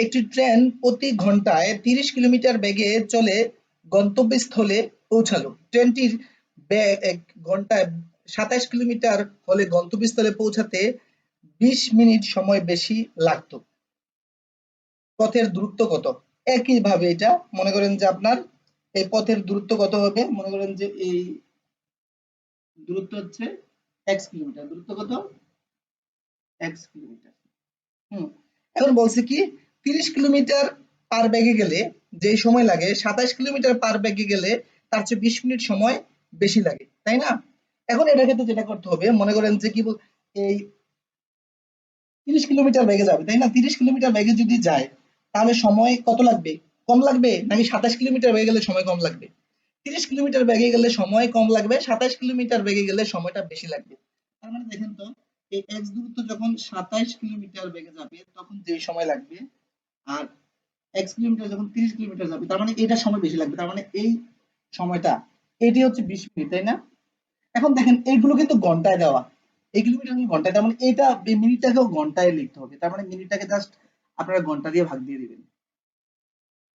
একটি ট্রেন প্রতি ঘন্টায় 30 কিলোমিটার বেগে চলে গন্তব্যস্থলে পৌঁছালো। ট্রেনটির বেগ ঘন্টায় 27 কিলোমিটার হলে গন্তব্যস্থলে পৌঁছাতে 20 মিনিট সময় বেশি লাগতো। পথের দূরত্ব কত? একইভাবে এটা মনে করেন যে আপনার এই পথের দূরত্ব কত হবে? মনে করেন যে এই দূরত্ব হচ্ছে x কিলোমিটার। দূরত্ব কত? x kilometre. এখন বলছে কি 30 কিলোমিটার পার বেগে গেলে যে সময় লাগে 27 কিলোমিটার পার বেগে গেলে তার চেয়ে 20 মিনিট সময় বেশি লাগে, তাই না? এখন এটার ক্ষেত্রে যেটা করতে হবে মনে করেন যে কি এই 30 কিলোমিটার বেগে যাবে, তাই না? 30 কিলোমিটার বেগে যদি যায় তাহলে সময় কত লাগবে? কম লাগবে নাকি 27 কিলোমিটার বেগে গেলে সময় কম লাগবে? 30 কিলোমিটার বেগে গেলে সময় কম লাগবে, 27 কিলোমিটার বেগে গেলে সময়টা বেশি লাগবে। তার মানে দেখেন তো এই x দূরত্ব যখন 27 কিলোমিটার বেগে যাবে তখন যে সময় লাগবে আর x কিলোমিটার যখন 30 কিলোমিটার যাবে তার মানে এটা সময় বেশি লাগবে। তার মানে এই সময়টা এটি হচ্ছে 20 মিনিট, তাই না? এখন দেখেন এইগুলো কিন্তু ঘন্টায় দেওয়া, এই কিলোমিটার কিন্তু ঘন্টায় দেওয়া, মানে এটা এই মিনিটটাকেও ঘন্টায় লিখতে হবে। তার মানে মিনিটটাকে জাস্ট আপনারা ঘন্টা দিয়ে ভাগ দিয়ে দিবেন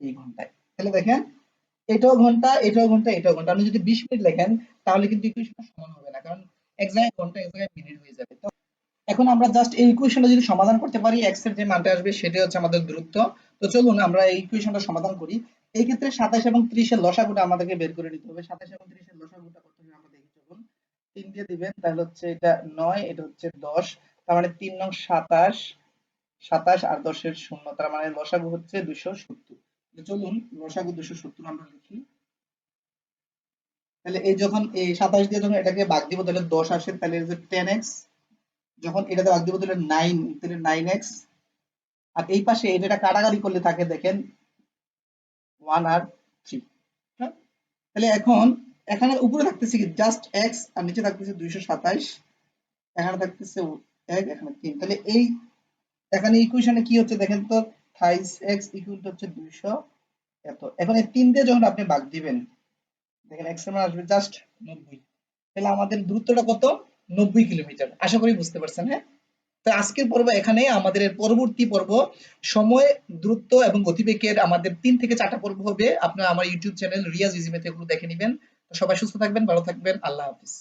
এই ঘন্টায়। তাহলে দেখেন এটাও ঘন্টা, এটাও ঘন্টা, এটাও ঘন্টা। আপনি যদি 20 মিনিট লেখেন তাহলে কিন্তু ইকুয়েশনটা সমান হবে না, কারণ এক জায়গায় ঘন্টা এক জায়গায় মিনিট হয়ে যাবে। তো এখন আমরা জাস্ট এই ইকুয়েশনটা যদি সমাধান করতে পারি x এর যে মানটা আসবে সেটাই হচ্ছে আমাদের দূরত্ব। তো চলুন আমরা এই ইকুয়েশনটা সমাধান করি। এই ক্ষেত্রে 27 এবং 30 এর লসাগুটা আমাদেরকে বের করে নিতে হবে। 27 এবং 30 এর লসাগুটা কত হবে আমরা দেখি। চলুন 3 দিয়ে দিবেন তাহলে হচ্ছে এটা 9, এটা হচ্ছে 10। তার মানে 3 নং 27, 27 আর 10 এর 0, তার মানে লসাগু হচ্ছে 270। তো চলুন লসাগু 270 আমরা লিখি। তাহলে এই যখন এই 27 দিয়ে যখন এটাকে ভাগ দিব তাহলে 10 আসে, তাহলে এই যে 10x, যখন এটাতে ভাগ দিব তাহলে 9, তাহলে 9x, আর এই পাশে এটা কাটাকাটি করলে থাকে দেখেন 1 আর 3। হ্যাঁ, তাহলে এখন এখানে উপরে থাকতেছে কি জাস্ট x আর নিচে থাকতেছে 227, এখানে থাকতেছে 1, এখানে 3। তাহলে এই এখানে ইকুয়েশনে কি হচ্ছে দেখেন তো 28x ইকুয়াল টু হচ্ছে 200 এত। এখন এই 3 দিয়ে যখন আপনি ভাগ দিবেন দেখেন x এর মান আসবে জাস্ট 90। তাহলে আমাদের দূরত্বটা কত? 90 কিলোমিটার। আশা করি বুঝতে পারছেন। হ্যাঁ, তো আজকের পর্ব এখানে, আমাদের এর পরবর্তী পর্ব সময়, দূরত্ব এবং গতিবেগের আমাদের 3 থেকে 4টা পর্ব হবে। আপনারা আমার YouTube channel Riyaz easy math এগুলো দেখে নিবেন। তো সবাই সুস্থ থাকবেন, ভালো থাকবেন। আল্লাহ হাফেজ।